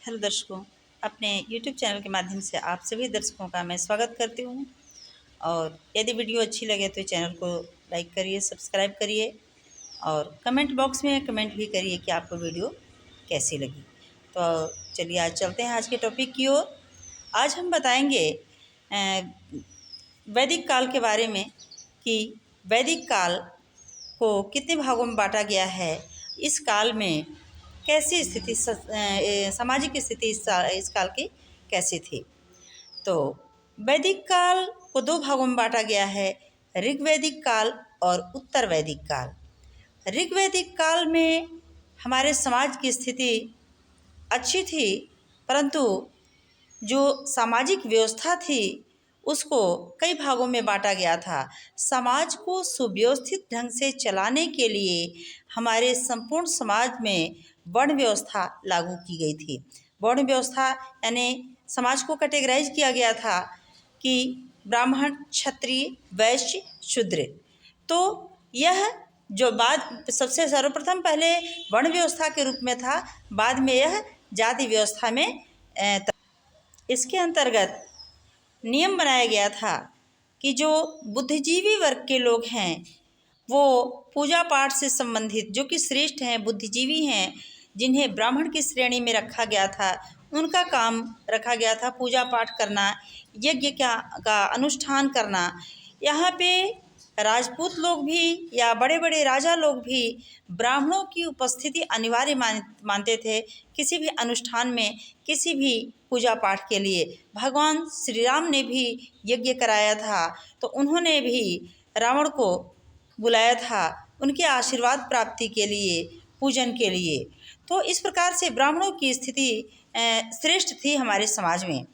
Hello दर्शकों, अपने YouTube channel के माध्यम से आप सभी दर्शकों का मैं स्वागत करती हूँ। और यदि वीडियो अच्छी लगे तो चैनल को लाइक करिए, सब्सक्राइब करिए और कमेंट बॉक्स में कमेंट भी करिए कि आपको वीडियो कैसी लगी। तो चलिए आज चलते हैं आज के टॉपिक की ओर। आज हम बताएंगे वैदिक काल के बारे में कि वैदिक काल को कितने भागों में बांटा गया है। इस काल में कैसी स्थिति सामाजिक स्थिति इस काल की कैसी थी। तो वैदिक काल को दो भागों में बांटा गया है, ऋग्वैदिक काल और उत्तर वैदिक काल। ऋग्वैदिक काल में हमारे समाज की स्थिति अच्छी थी, परंतु जो सामाजिक व्यवस्था थी उसको कई भागों में बांटा गया था। समाज को सुव्यवस्थित ढंग से चलाने के लिए हमारे संपूर्ण समाज में वर्ण व्यवस्था लागू की गई थी। वर्ण व्यवस्था यानी समाज को कैटेगराइज किया गया था कि ब्राह्मण, क्षत्रिय, वैश्य, शूद्र। तो यह जो बाद सबसे सर्वप्रथम पहले वर्ण व्यवस्था के रूप में था, बाद में यह जाति व्यवस्था में इसके अंतर्गत नियम बनाया गया था कि जो बुद्धिजीवी वर्ग के लोग हैं वो पूजा पाठ से संबंधित, जो कि श्रेष्ठ हैं, बुद्धिजीवी हैं, जिन्हें ब्राह्मण की श्रेणी में रखा गया था, उनका काम रखा गया था पूजा पाठ करना, यज्ञ का अनुष्ठान करना। यहाँ पे राजपूत लोग भी या बड़े बड़े राजा लोग भी ब्राह्मणों की उपस्थिति अनिवार्य मानते थे किसी भी अनुष्ठान में, किसी भी पूजा पाठ के लिए। भगवान श्री राम ने भी यज्ञ कराया था, तो उन्होंने भी रावण को बुलाया था उनके आशीर्वाद प्राप्ति के लिए, पूजन के लिए। तो इस प्रकार से ब्राह्मणों की स्थिति श्रेष्ठ थी हमारे समाज में।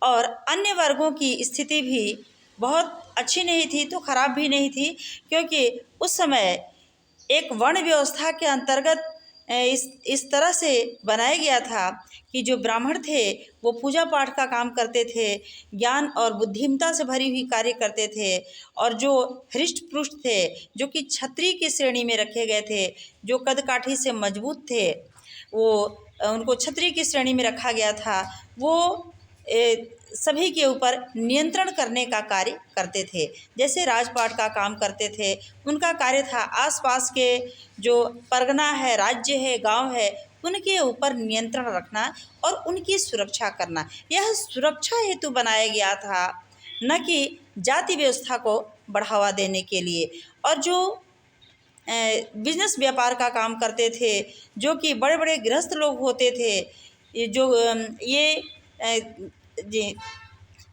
और अन्य वर्गों की स्थिति भी बहुत अच्छी नहीं थी तो खराब भी नहीं थी, क्योंकि उस समय एक वर्ण व्यवस्था के अंतर्गत इस तरह से बनाया गया था कि जो ब्राह्मण थे वो पूजा पाठ का काम करते थे, ज्ञान और बुद्धिमत्ता से भरी हुई कार्य करते थे। और जो हृष्ट पुष्ट थे, जो कि क्षत्रिय की श्रेणी में रखे गए थे, जो कद काठी से मजबूत थे, वो उनको क्षत्रिय की श्रेणी में रखा गया था। वो सभी के ऊपर नियंत्रण करने का कार्य करते थे, जैसे राजपाट का काम करते थे। उनका कार्य था आसपास के जो परगना है, राज्य है, गांव है, उनके ऊपर नियंत्रण रखना और उनकी सुरक्षा करना। यह सुरक्षा हेतु बनाया गया था, न कि जाति व्यवस्था को बढ़ावा देने के लिए। और जो बिजनेस व्यापार का काम करते थे, जो कि बड़े बड़े गृहस्थ लोग होते थे, ये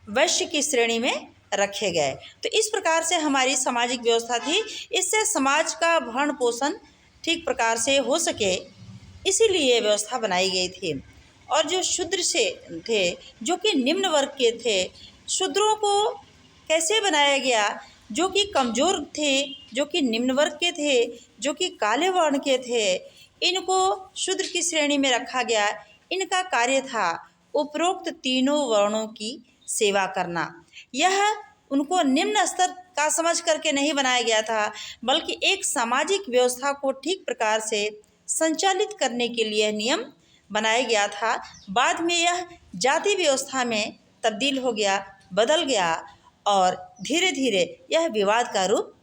वैश्य की श्रेणी में रखे गए। तो इस प्रकार से हमारी सामाजिक व्यवस्था थी। इससे समाज का भरण पोषण ठीक प्रकार से हो सके, इसीलिए व्यवस्था बनाई गई थी। और जो शूद्र से थे, जो कि निम्न वर्ग के थे, शूद्रों को कैसे बनाया गया? जो कि कमज़ोर थे, जो कि निम्न वर्ग के थे, जो कि काले वर्ण के थे, इनको शूद्र की श्रेणी में रखा गया। इनका कार्य था उपरोक्त तीनों वर्णों की सेवा करना। यह उनको निम्न स्तर का समझ करके नहीं बनाया गया था, बल्कि एक सामाजिक व्यवस्था को ठीक प्रकार से संचालित करने के लिए नियम बनाया गया था। बाद में यह जाति व्यवस्था में तब्दील हो गया, बदल गया और धीरे धीरे यह विवाद का रूप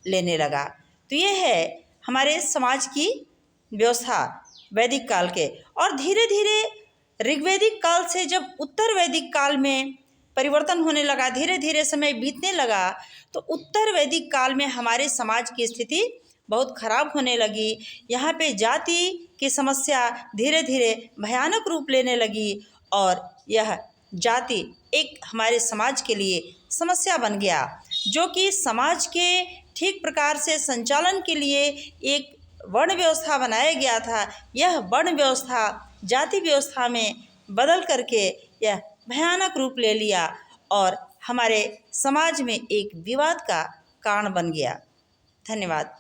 लेने लगा। तो यह है हमारे समाज की व्यवस्था वैदिक काल के। और धीरे धीरे ऋग्वैदिक काल से जब उत्तर वैदिक काल में परिवर्तन होने लगा, धीरे धीरे समय बीतने लगा, तो उत्तर वैदिक काल में हमारे समाज की स्थिति बहुत खराब होने लगी। यहाँ पे जाति की समस्या धीरे धीरे भयानक रूप लेने लगी और यह जाति एक हमारे समाज के लिए समस्या बन गया, जो कि समाज के ठीक प्रकार से संचालन के लिए एक वर्ण व्यवस्था बनाया गया था। यह वर्ण व्यवस्था जाति व्यवस्था में बदल करके यह भयानक रूप ले लिया और हमारे समाज में एक विवाद का कारण बन गया। धन्यवाद।